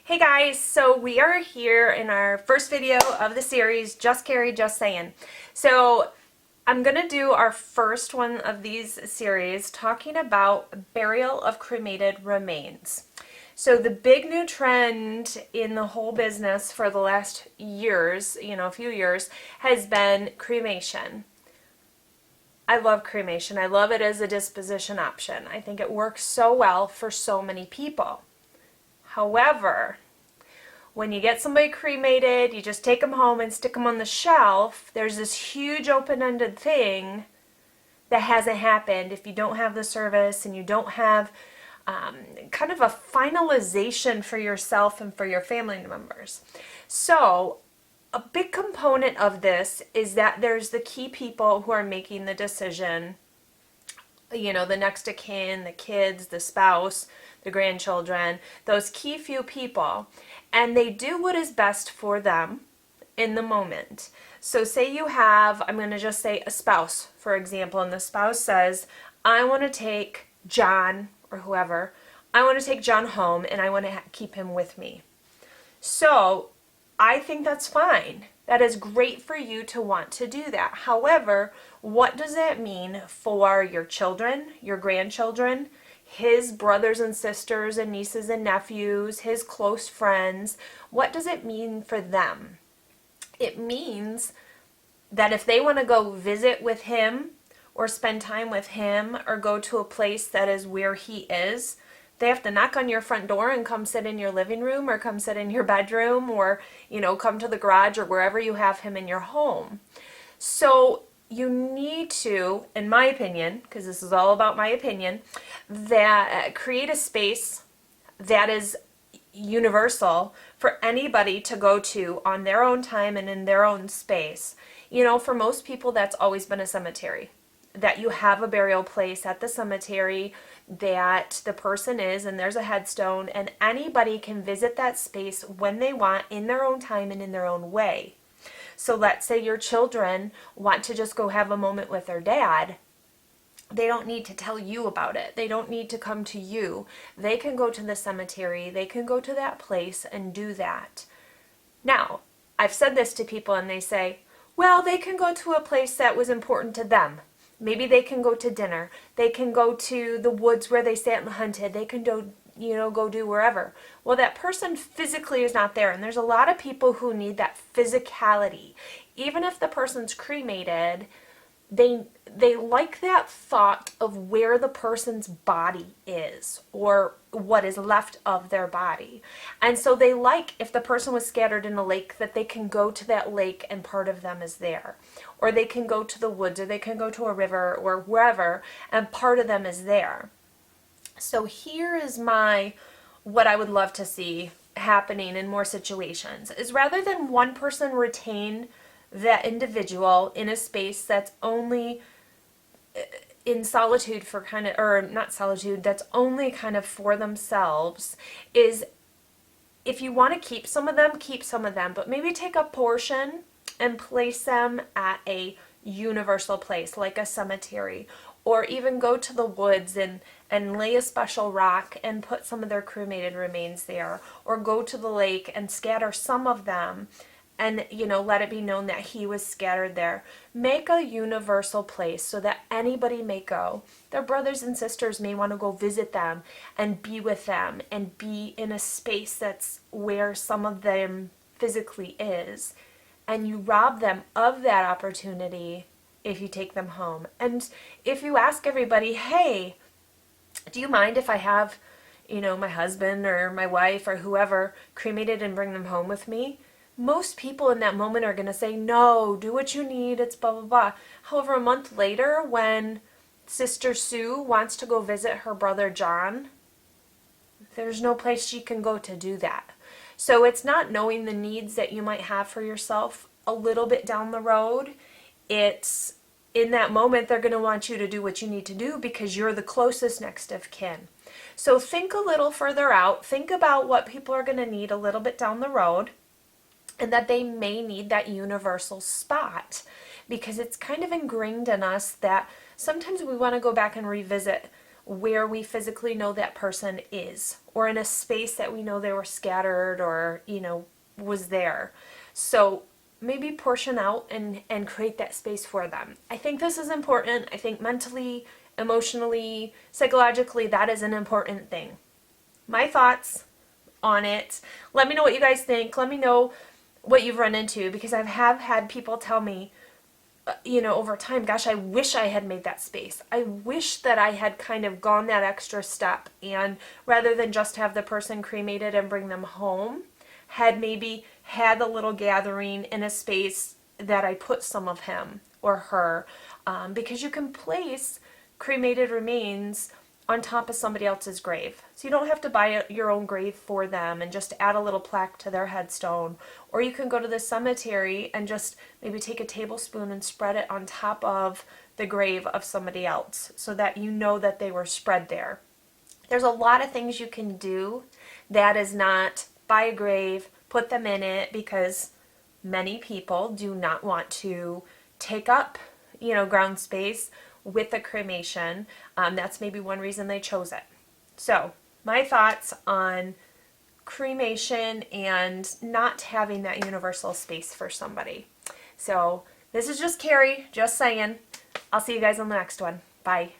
Hey guys, so we are here in our first video of the series, Just Kari, Just Sayin. So I'm going to do our first one of these series talking about burial of cremated remains. So the big new trend in the whole business for the last years, a few years, has been cremation. I love cremation. I love it as a disposition option. I think it works so well for so many people. However, when you get somebody cremated, you just take them home and stick them on the shelf, there's this huge open-ended thing that hasn't happened if you don't have the service and you don't have kind of a finalization for yourself and for your family members. So a big component of this is that there's the key people who are making the decision, the next of kin, the kids, the spouse, the grandchildren, those key few people, and they do what is best for them in the moment. So say you have, I'm going to just say a spouse, for example, and the spouse says, I want to take John or whoever, I want to take John home and I want to keep him with me. So I think that's fine. That is great for you to want to do that. However, what does that mean for your children, your grandchildren, his brothers and sisters and nieces and nephews, his close friends? What does it mean for them? It means that if they want to go visit with him or spend time with him or go to a place that is where he is, they have to knock on your front door and come sit in your living room or come sit in your bedroom or, come to the garage or wherever you have him in your home. So you need to, in my opinion, because this is all about my opinion, that create a space that is universal for anybody to go to on their own time and in their own space. For most people, that's always been a cemetery. That you have a burial place at the cemetery that the person is, and there's a headstone, and anybody can visit that space when they want in their own time and in their own way. So let's say your children want to just go have a moment with their dad. They don't need to tell you about it. They don't need to come to you. They can go to the cemetery. They can go to that place and do that. Now, I've said this to people and they say, well, they can go to a place that was important to them. Maybe they can go to dinner. They can go to the woods where they sat and hunted. They can go do wherever. Well, that person physically is not there. And there's a lot of people who need that physicality. Even if the person's cremated, they like that thought of where the person's body is or what is left of their body. And so they like, if the person was scattered in a lake, that they can go to that lake and part of them is there. Or they can go to the woods, or they can go to a river or wherever and part of them is there. So here is what I would love to see happening in more situations is rather than one person retain that individual in a space that's only in solitude for that's only kind of for themselves, is if you want to keep some of them, but maybe take a portion and place them at a universal place like a cemetery, or even go to the woods and lay a special rock and put some of their cremated remains there, or go to the lake and scatter some of them and let it be known that he was scattered there. Make a universal place so that anybody may go. Their brothers and sisters may want to go visit them and be with them and be in a space that's where some of them physically is. And you rob them of that opportunity if you take them home. And if you ask everybody, hey, do you mind if I have, my husband or my wife or whoever cremated and bring them home with me? Most people in that moment are going to say, no, do what you need, it's blah, blah, blah. However, a month later, when Sister Sue wants to go visit her brother John, there's no place she can go to do that. So it's not knowing the needs that you might have for yourself a little bit down the road. It's in that moment they're going to want you to do what you need to do because you're the closest next of kin. So think a little further out. Think about what people are going to need a little bit down the road, and that they may need that universal spot, because it's kind of ingrained in us that sometimes we want to go back and revisit where we physically know that person is, or in a space that we know they were scattered or, was there. So maybe portion out and create that space for them. I think this is important. I think mentally, emotionally, psychologically, that is an important thing. My thoughts on it. Let me know what you guys think. Let me know what you've run into, because I have had people tell me, over time, gosh, I wish I had made that space. I wish that I had kind of gone that extra step, and rather than just have the person cremated and bring them home, had maybe had a little gathering in a space that I put some of him or her, because you can place cremated remains on top of somebody else's grave. So you don't have to buy your own grave for them and just add a little plaque to their headstone. Or you can go to the cemetery and just maybe take a tablespoon and spread it on top of the grave of somebody else so that you know that they were spread there. There's a lot of things you can do that is not buy a grave, put them in it, because many people do not want to take up, ground space with a cremation. That's maybe one reason they chose it. So my thoughts on cremation and not having that universal space for somebody. So this is just Kari, just saying. I'll see you guys on the next one. Bye.